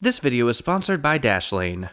This video is sponsored by Dashlane.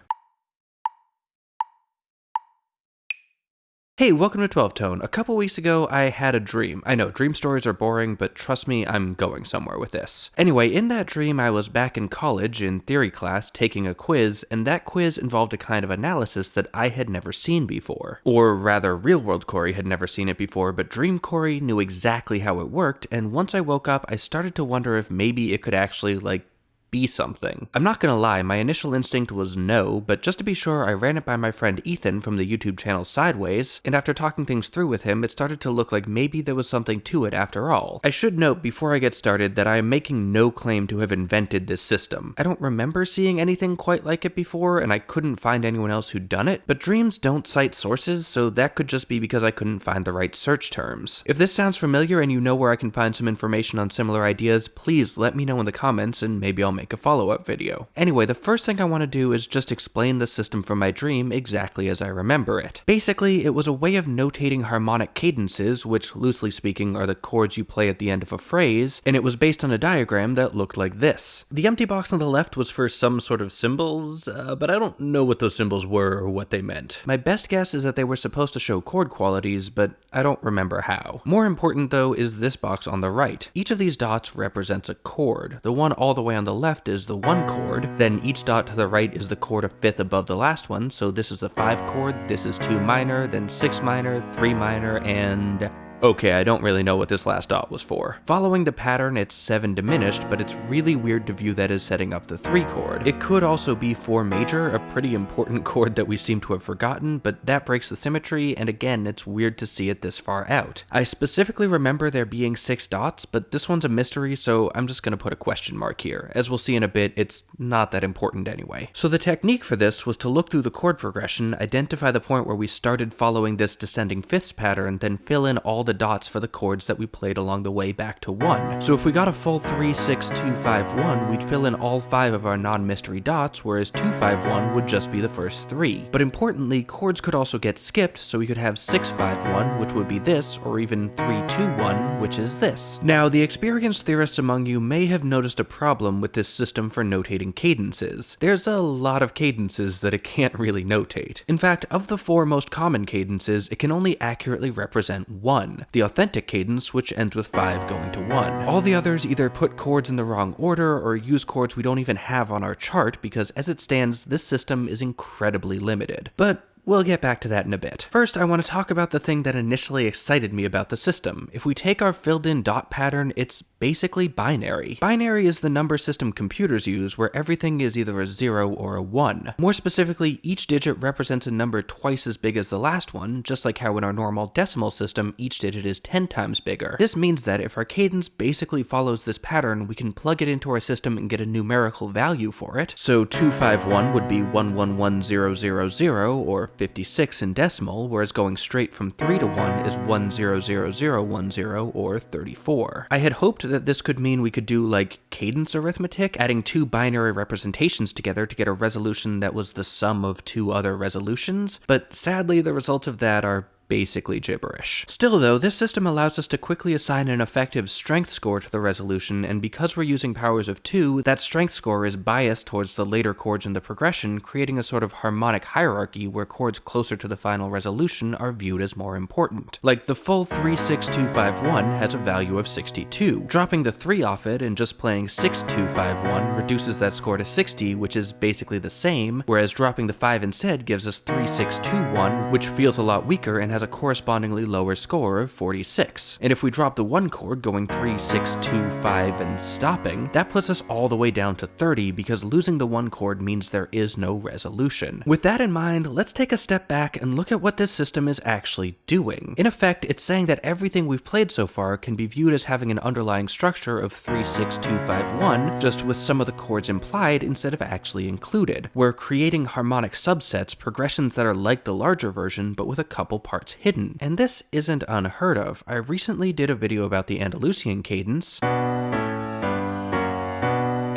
Hey, welcome to 12 Tone. A couple weeks ago, I had a dream. I know, dream stories are boring, but trust me, I'm going somewhere with this. Anyway, in that dream, I was back in college in theory class taking a quiz, and that quiz involved a kind of analysis that I had never seen before. Or rather, real-world Corey had never seen it before, but Dream Corey knew exactly how it worked, and once I woke up, I started to wonder if maybe it could actually, be something. I'm not gonna lie, my initial instinct was no, but just to be sure, I ran it by my friend Ethan from the YouTube channel Sideways, and after talking things through with him, it started to look like maybe there was something to it after all. I should note before I get started that I am making no claim to have invented this system. I don't remember seeing anything quite like it before, and I couldn't find anyone else who'd done it, but dreams don't cite sources, so that could just be because I couldn't find the right search terms. If this sounds familiar and you know where I can find some information on similar ideas, please let me know in the comments and maybe I'll make a follow-up video. Anyway, the first thing I want to do is just explain the system from my dream exactly as I remember it. Basically, it was a way of notating harmonic cadences, which loosely speaking are the chords you play at the end of a phrase, and it was based on a diagram that looked like this. The empty box on the left was for some sort of symbols, but I don't know what those symbols were or what they meant. My best guess is that they were supposed to show chord qualities, but I don't remember how. More important though is this box on the right. Each of these dots represents a chord. The one all the way on the left is the 1 chord, then each dot to the right is the chord a fifth above the last one, so this is the 5 chord, this is 2 minor, then 6 minor, 3 minor, and... okay, I don't really know what this last dot was for. Following the pattern, it's 7 diminished, but it's really weird to view that as setting up the 3 chord. It could also be 4 major, a pretty important chord that we seem to have forgotten, but that breaks the symmetry, and again, it's weird to see it this far out. I specifically remember there being 6 dots, but this one's a mystery, so I'm just gonna put a question mark here. As we'll see in a bit, it's not that important anyway. So the technique for this was to look through the chord progression, identify the point where we started following this descending fifths pattern, then fill in all the dots for the chords that we played along the way back to 1. So if we got a full 3, 6, 2, 5, 1, we'd fill in all 5 of our non-mystery dots, whereas 2, 5, 1 would just be the first 3. But importantly, chords could also get skipped, so we could have 6, 5, 1, which would be this, or even 3, 2, 1, which is this. Now, the experienced theorists among you may have noticed a problem with this system for notating cadences. There's a lot of cadences that it can't really notate. In fact, of the 4 most common cadences, it can only accurately represent 1. The authentic cadence, which ends with 5 going to 1. All the others either put chords in the wrong order or use chords we don't even have on our chart because as it stands, this system is incredibly limited. But we'll get back to that in a bit. First, I want to talk about the thing that initially excited me about the system. If we take our filled-in dot pattern, it's basically binary. Binary is the number system computers use where everything is either a 0 or a 1. More specifically, each digit represents a number twice as big as the last one, just like how in our normal decimal system, each digit is 10 times bigger. This means that if our cadence basically follows this pattern, we can plug it into our system and get a numerical value for it. So 251 would be 111000 or 56 in decimal, whereas going straight from 3 to 1 is 100010 or 34. I had hoped that this could mean we could do like cadence arithmetic, adding 2 binary representations together to get a resolution that was the sum of 2 other resolutions, but sadly the results of that are basically gibberish. Still though, this system allows us to quickly assign an effective strength score to the resolution, and because we're using powers of 2, that strength score is biased towards the later chords in the progression, creating a sort of harmonic hierarchy where chords closer to the final resolution are viewed as more important. Like the full 3, 6, 2, 5, 1 has a value of 62. Dropping the 3 off it and just playing 6, 2, 5, 1 reduces that score to 60, which is basically the same, whereas dropping the 5 instead gives us 3, 6, 2, 1, which feels a lot weaker and has a correspondingly lower score of 46. And if we drop the 1 chord going 3, 6, 2, 5 and stopping, that puts us all the way down to 30 because losing the 1 chord means there is no resolution. With that in mind, let's take a step back and look at what this system is actually doing. In effect, it's saying that everything we've played so far can be viewed as having an underlying structure of 3, 6, 2, 5, 1, just with some of the chords implied instead of actually included. We're creating harmonic subsets, progressions that are like the larger version but with a couple parts hidden. And this isn't unheard of. I recently did a video about the Andalusian cadence, and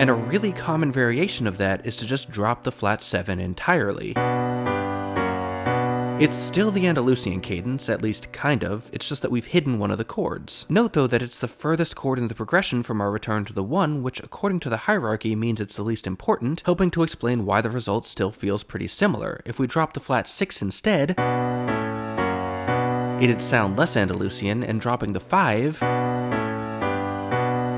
a really common variation of that is to just drop the flat 7 entirely. It's still the Andalusian cadence, at least kind of, it's just that we've hidden one of the chords. Note though that it's the furthest chord in the progression from our return to the 1, which according to the hierarchy means it's the least important, helping to explain why the result still feels pretty similar. If we drop the flat 6 instead, it'd sound less Andalusian, and dropping the 5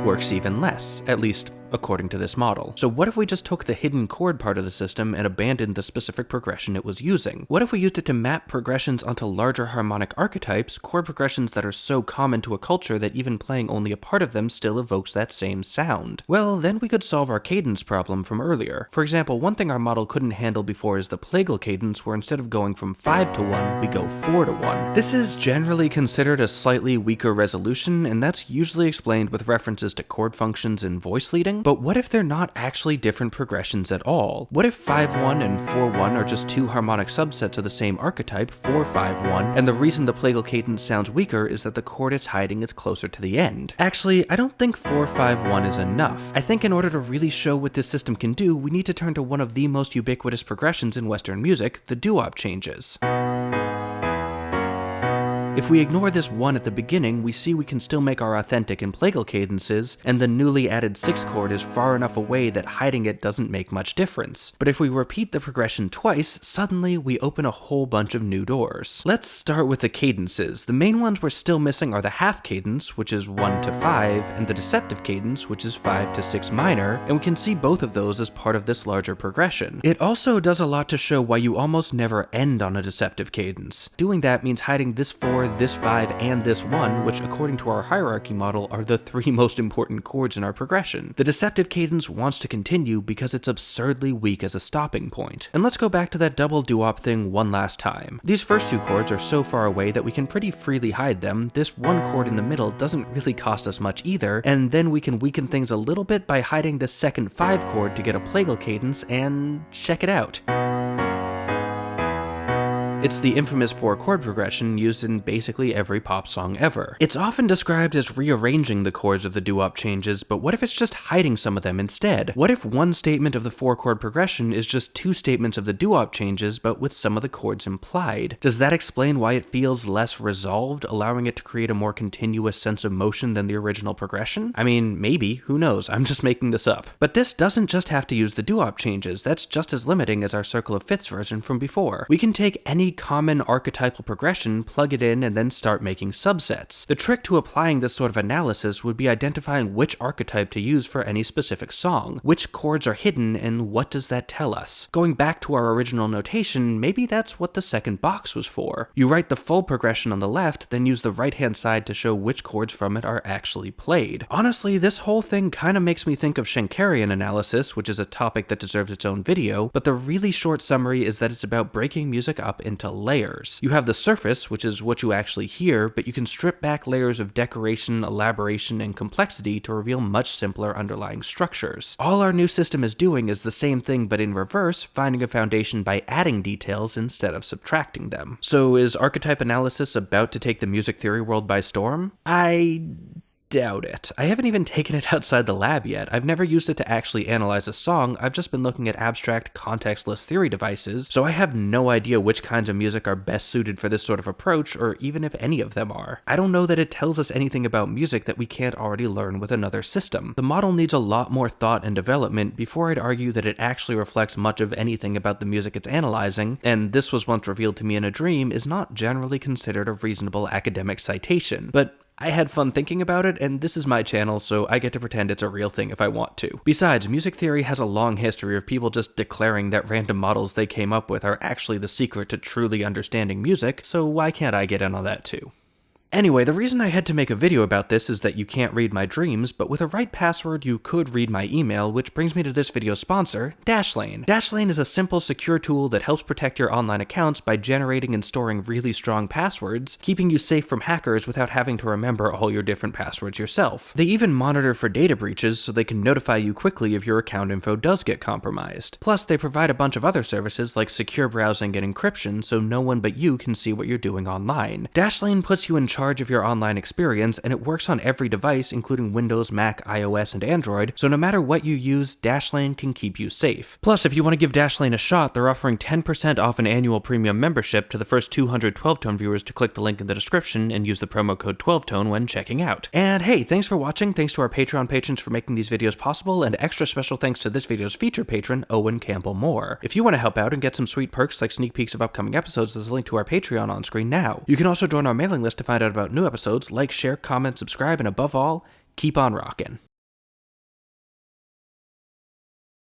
works even less, at least according to this model. So what if we just took the hidden chord part of the system and abandoned the specific progression it was using? What if we used it to map progressions onto larger harmonic archetypes, chord progressions that are so common to a culture that even playing only a part of them still evokes that same sound? Well, then we could solve our cadence problem from earlier. For example, one thing our model couldn't handle before is the plagal cadence, where instead of going from 5 to 1, we go 4 to 1. This is generally considered a slightly weaker resolution, and that's usually explained with references to chord functions and voice leading. But what if they're not actually different progressions at all? What if 5-1 and 4-1 are just two harmonic subsets of the same archetype, 4-5-1, and the reason the plagal cadence sounds weaker is that the chord it's hiding is closer to the end? Actually, I don't think 4-5-1 is enough. I think in order to really show what this system can do, we need to turn to one of the most ubiquitous progressions in Western music, the doo-wop changes. If we ignore this 1 at the beginning, we see we can still make our authentic and plagal cadences, and the newly added 6 chord is far enough away that hiding it doesn't make much difference. But if we repeat the progression twice, suddenly we open a whole bunch of new doors. Let's start with the cadences. The main ones we're still missing are the half cadence, which is 1 to 5, and the deceptive cadence, which is 5 to 6 minor, and we can see both of those as part of this larger progression. It also does a lot to show why you almost never end on a deceptive cadence. Doing that means hiding this 4, this 5, and this 1, which according to our hierarchy model are the 3 most important chords in our progression. The deceptive cadence wants to continue because it's absurdly weak as a stopping point. And let's go back to that double doo-wop thing one last time. These first 2 chords are so far away that we can pretty freely hide them. This 1 chord in the middle doesn't really cost us much either, and then we can weaken things a little bit by hiding the second 5 chord to get a plagal cadence, and check it out. It's the infamous 4-chord progression used in basically every pop song ever. It's often described as rearranging the chords of the doo-wop changes, but what if it's just hiding some of them instead? What if one statement of the 4-chord progression is just 2 statements of the doo-wop changes, but with some of the chords implied? Does that explain why it feels less resolved, allowing it to create a more continuous sense of motion than the original progression? I mean, maybe, who knows, I'm just making this up. But this doesn't just have to use the doo-wop changes, that's just as limiting as our circle of fifths version from before. We can take any common archetypal progression, plug it in, and then start making subsets. The trick to applying this sort of analysis would be identifying which archetype to use for any specific song, which chords are hidden, and what does that tell us? Going back to our original notation, maybe that's what the second box was for. You write the full progression on the left, then use the right-hand side to show which chords from it are actually played. Honestly, this whole thing kinda makes me think of Schenkerian analysis, which is a topic that deserves its own video, but the really short summary is that it's about breaking music up into layers. You have the surface, which is what you actually hear, but you can strip back layers of decoration, elaboration, and complexity to reveal much simpler underlying structures. All our new system is doing is the same thing but in reverse, finding a foundation by adding details instead of subtracting them. So is archetype analysis about to take the music theory world by storm? I doubt it. I haven't even taken it outside the lab yet. I've never used it to actually analyze a song. I've just been looking at abstract, contextless theory devices, so I have no idea which kinds of music are best suited for this sort of approach, or even if any of them are. I don't know that it tells us anything about music that we can't already learn with another system. The model needs a lot more thought and development before I'd argue that it actually reflects much of anything about the music it's analyzing, and this was once revealed to me in a dream is not generally considered a reasonable academic citation. But I had fun thinking about it, and this is my channel, so I get to pretend it's a real thing if I want to. Besides, music theory has a long history of people just declaring that random models they came up with are actually the secret to truly understanding music, so why can't I get in on that too? Anyway, the reason I had to make a video about this is that you can't read my dreams, but with a right password you could read my email, which brings me to this video's sponsor, Dashlane. Dashlane is a simple, secure tool that helps protect your online accounts by generating and storing really strong passwords, keeping you safe from hackers without having to remember all your different passwords yourself. They even monitor for data breaches so they can notify you quickly if your account info does get compromised. Plus, they provide a bunch of other services like secure browsing and encryption so no one but you can see what you're doing online. Dashlane puts you in charge charge of your online experience, and it works on every device, including Windows, Mac, iOS, and Android, so no matter what you use, Dashlane can keep you safe. Plus, if you want to give Dashlane a shot, they're offering 10% off an annual premium membership to the first 200 12-tone viewers to click the link in the description and use the promo code 12tone when checking out. And hey, thanks for watching, thanks to our Patreon patrons for making these videos possible, and extra special thanks to this video's feature patron, Owen Campbell-Moore. If you want to help out and get some sweet perks like sneak peeks of upcoming episodes, there's a link to our Patreon on screen now. You can also join our mailing list to find out about new episodes, like, share, comment, subscribe, and above all, keep on rockin'.